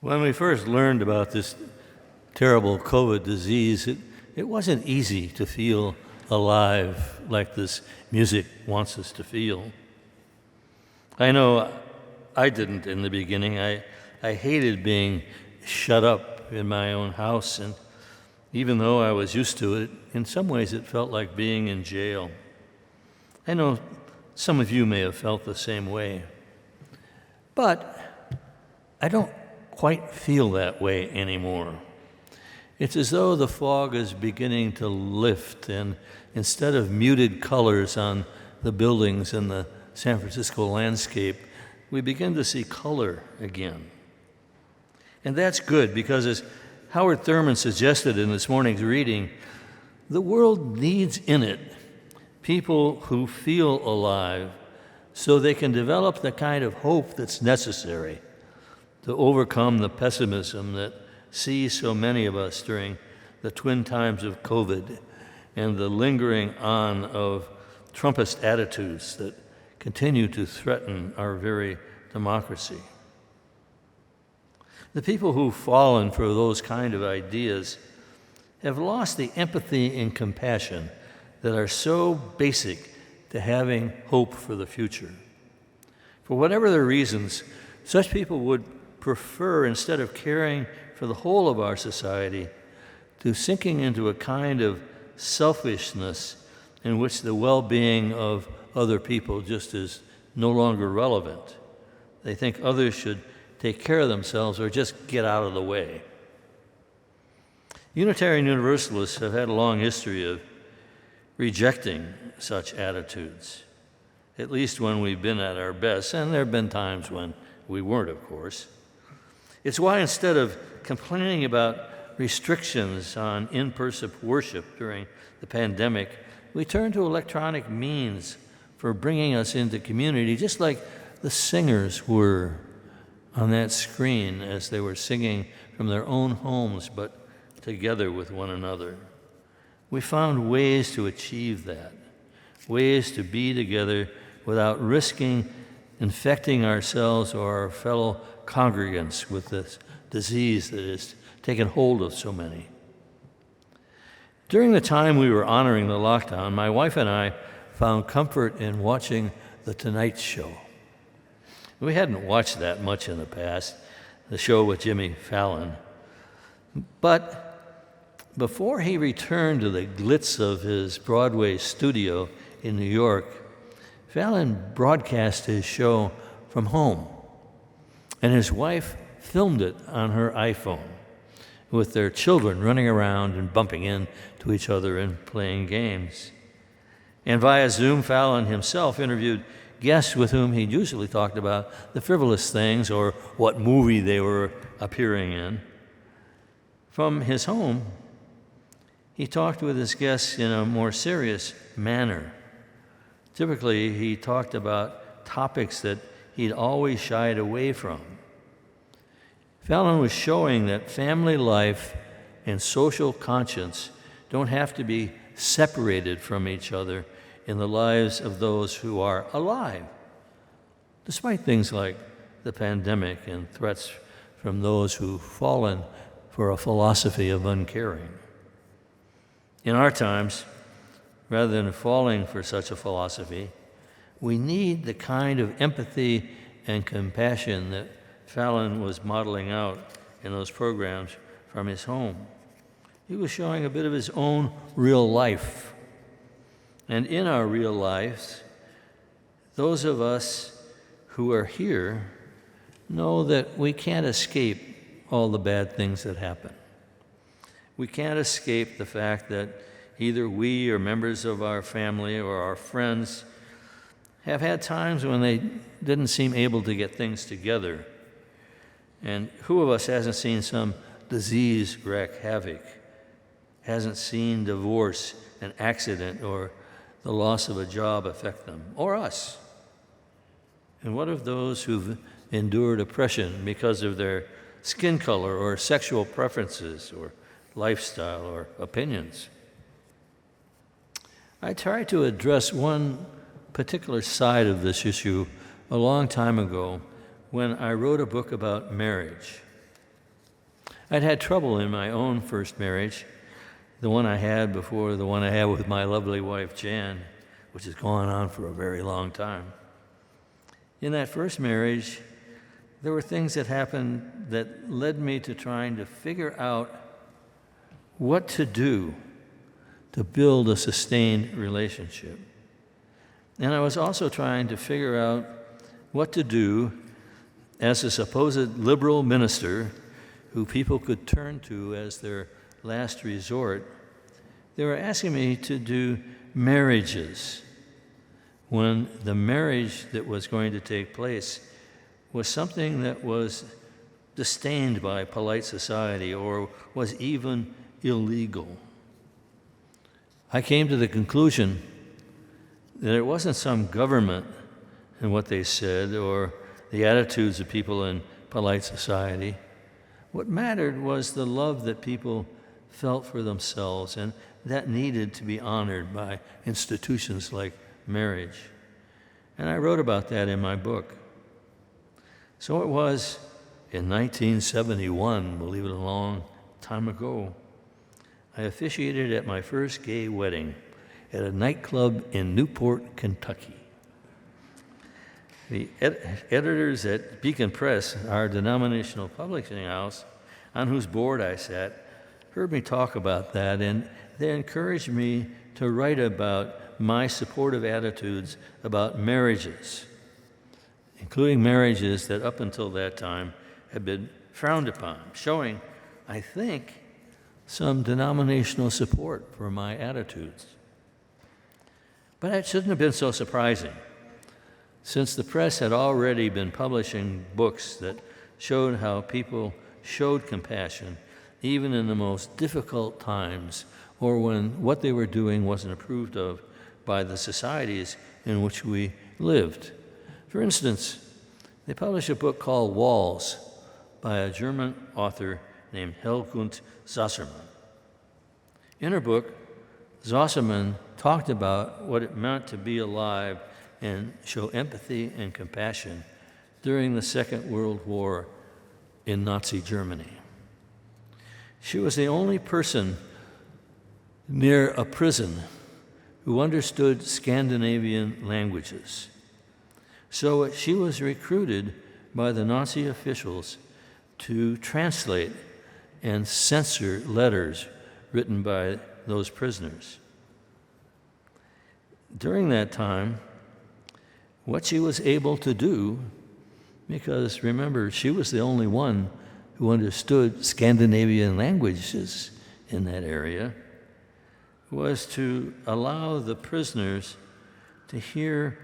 When we first learned about this terrible COVID disease, it wasn't easy to feel alive like this music wants us to feel. I know I didn't in the beginning. I hated being shut up in my own house, and even though I was used to it, in some ways it felt like being in jail. I know some of you may have felt the same way, but I don't quite feel that way anymore. It's as though the fog is beginning to lift, and instead of muted colors on the buildings in the San Francisco landscape, we begin to see color again. And that's good, because as Howard Thurman suggested in this morning's reading, the world needs in it people who feel alive so they can develop the kind of hope that's necessary to overcome the pessimism that sees so many of us during the twin times of COVID and the lingering on of Trumpist attitudes that continue to threaten our very democracy. The people who've fallen for those kind of ideas have lost the empathy and compassion that are so basic to having hope for the future. For whatever their reasons, such people would prefer, instead of caring for the whole of our society, to sinking into a kind of selfishness in which the well-being of other people just is no longer relevant. They think others should take care of themselves or just get out of the way. Unitarian Universalists have had a long history of rejecting such attitudes, at least when we've been at our best, and there have been times when we weren't, of course. It's why instead of complaining about restrictions on in-person worship during the pandemic, we turn to electronic means for bringing us into community, just like the singers were on that screen as they were singing from their own homes, but together with one another. We found ways to achieve that, ways to be together without risking infecting ourselves or our fellow congregants with this disease that has taken hold of so many. During the time we were honoring the lockdown, my wife and I found comfort in watching The Tonight Show. We hadn't watched that much in the past, the show with Jimmy Fallon. But before he returned to the glitz of his Broadway studio in New York, Fallon broadcast his show from home, and his wife filmed it on her iPhone with their children running around and bumping into each other and playing games. And via Zoom, Fallon himself interviewed guests with whom he usually talked about the frivolous things or what movie they were appearing in. From his home, he talked with his guests in a more serious manner. Typically, he talked about topics that he'd always shied away from. Fallon was showing that family life and social conscience don't have to be separated from each other in the lives of those who are alive, despite things like the pandemic and threats from those who've fallen for a philosophy of uncaring. In our times, rather than falling for such a philosophy, we need the kind of empathy and compassion that Fallon was modeling out in those programs from his home. He was showing a bit of his own real life. And in our real lives, those of us who are here know that we can't escape all the bad things that happen. We can't escape the fact that either we or members of our family or our friends have had times when they didn't seem able to get things together. And who of us hasn't seen some disease wreak havoc, hasn't seen divorce, an accident, or the loss of a job affect them, or us? And what of those who've endured oppression because of their skin color or sexual preferences or lifestyle or opinions? I tried to address one particular side of this issue a long time ago when I wrote a book about marriage. I'd had trouble in my own first marriage, the one I had before the one I had with my lovely wife, Jan, which has gone on for a very long time. In that first marriage, there were things that happened that led me to trying to figure out what to do to build a sustained relationship. And I was also trying to figure out what to do as a supposed liberal minister who people could turn to as their last resort. They were asking me to do marriages when the marriage that was going to take place was something that was disdained by polite society or was even illegal. I came to the conclusion that it wasn't some government and what they said or the attitudes of people in polite society. What mattered was the love that people felt for themselves, and that needed to be honored by institutions like marriage. And I wrote about that in my book. So it was in 1971, believe it, a long time ago, I officiated at my first gay wedding at a nightclub in Newport, Kentucky. The editors at Beacon Press, our denominational publishing house, on whose board I sat, heard me talk about that, and they encouraged me to write about my supportive attitudes about marriages, including marriages that up until that time had been frowned upon, showing, I think, some denominational support for my attitudes. But it shouldn't have been so surprising, since the press had already been publishing books that showed how people showed compassion even in the most difficult times or when what they were doing wasn't approved of by the societies in which we lived. For instance, they published a book called Walls by a German author named Helmut Zassermann. In her book, Zassermann talked about what it meant to be alive and show empathy and compassion during the Second World War in Nazi Germany. She was the only person near a prison who understood Scandinavian languages. So she was recruited by the Nazi officials to translate and censor letters written by those prisoners. During that time, what she was able to do, because remember, she was the only one who understood Scandinavian languages in that area, was to allow the prisoners to hear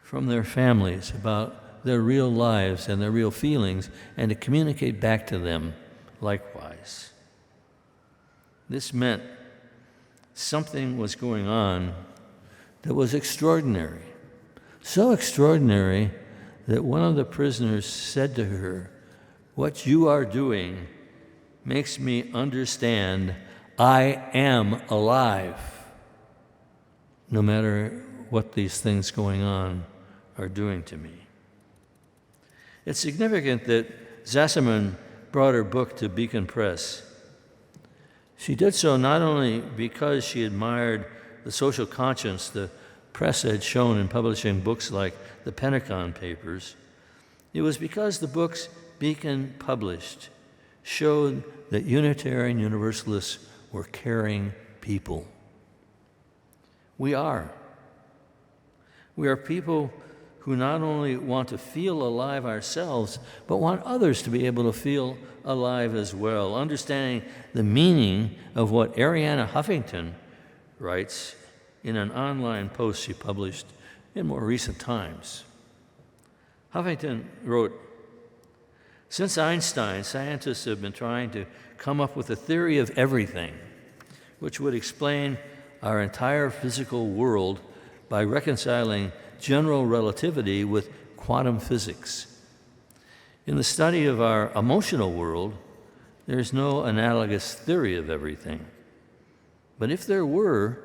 from their families about their real lives and their real feelings and to communicate back to them likewise. This meant something was going on that was extraordinary. So extraordinary that one of the prisoners said to her, "What you are doing makes me understand I am alive, no matter what these things going on are doing to me." It's significant that Zassermann brought her book to Beacon Press. She did so not only because she admired the social conscience the press had shown in publishing books like the Pentagon Papers. It was because the books Beacon published showed that Unitarian Universalists were caring people. We are. We are people who not only want to feel alive ourselves, but want others to be able to feel alive as well, understanding the meaning of what Arianna Huffington writes in an online post she published in more recent times. Huffington wrote, "Since Einstein, scientists have been trying to come up with a theory of everything, which would explain our entire physical world by reconciling general relativity with quantum physics. In the study of our emotional world, there is no analogous theory of everything. But if there were,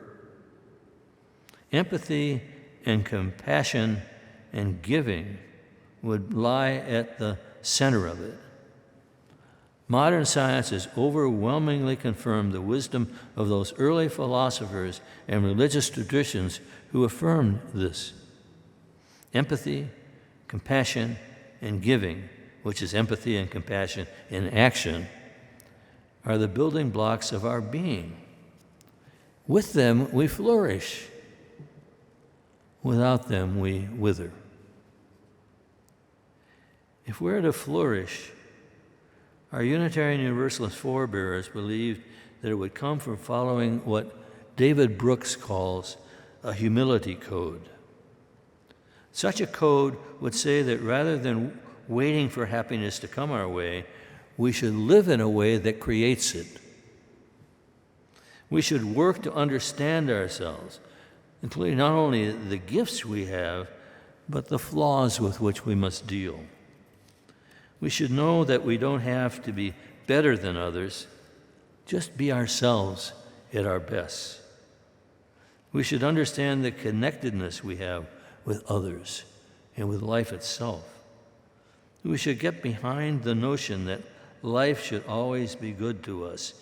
empathy and compassion and giving would lie at the center of it. Modern science has overwhelmingly confirmed the wisdom of those early philosophers and religious traditions who affirmed this. Empathy, compassion, and giving, which is empathy and compassion in action, are the building blocks of our being. With them, we flourish. Without them, we wither. If we're to flourish, our Unitarian Universalist forebears believed that it would come from following what David Brooks calls a humility code. Such a code would say that rather than waiting for happiness to come our way, we should live in a way that creates it. We should work to understand ourselves, including not only the gifts we have, but the flaws with which we must deal. We should know that we don't have to be better than others, just be ourselves at our best. We should understand the connectedness we have with others and with life itself. We should get behind the notion that life should always be good to us.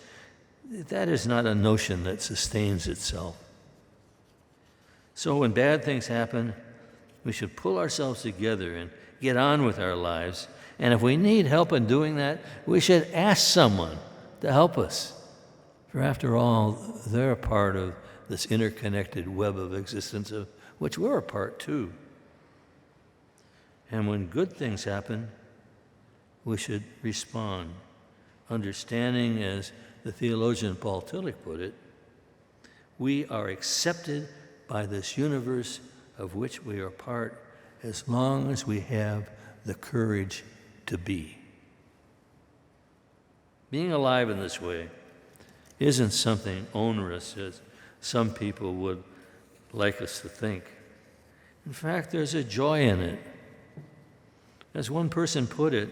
That is not a notion that sustains itself. So when bad things happen, we should pull ourselves together and get on with our lives. And if we need help in doing that, we should ask someone to help us. For after all, they're a part of this interconnected web of existence of which we're a part too. And when good things happen, we should respond, understanding, as the theologian Paul Tillich put it, we are accepted by this universe of which we are part as long as we have the courage to be. Being alive in this way isn't something onerous as some people would like us to think. In fact, there's a joy in it. As one person put it,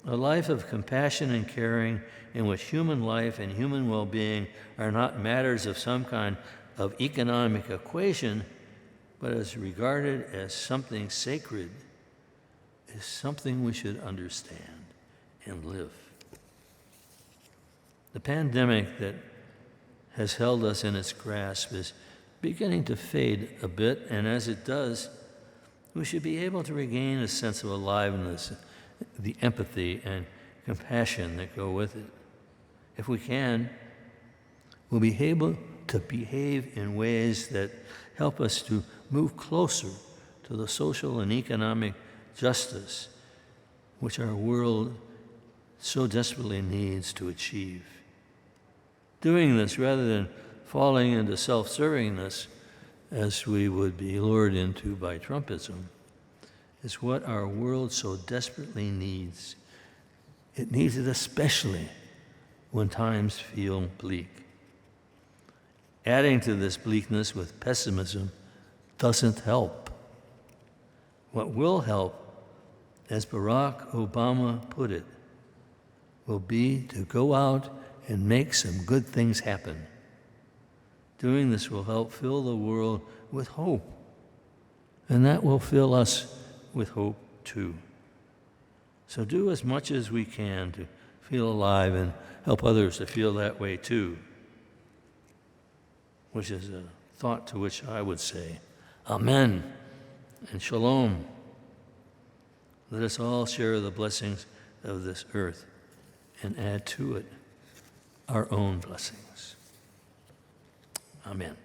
a life of compassion and caring in which human life and human well-being are not matters of some kind of economic equation, but is regarded as something sacred, is something we should understand and live. The pandemic that has held us in its grasp is beginning to fade a bit, and as it does, we should be able to regain a sense of aliveness, the empathy and compassion that go with it. If we can, we'll be able to behave in ways that help us to move closer to the social and economic justice which our world so desperately needs to achieve. Doing this rather than falling into self-servingness, as we would be lured into by Trumpism, is what our world so desperately needs. It needs it especially when times feel bleak. Adding to this bleakness with pessimism doesn't help. What will help, as Barack Obama put it, will be to go out and make some good things happen. Doing this will help fill the world with hope, and that will fill us with hope too. So do as much as we can to feel alive and help others to feel that way too, which is a thought to which I would say, Amen and Shalom. Let us all share the blessings of this earth and add to it our own blessings. Amen.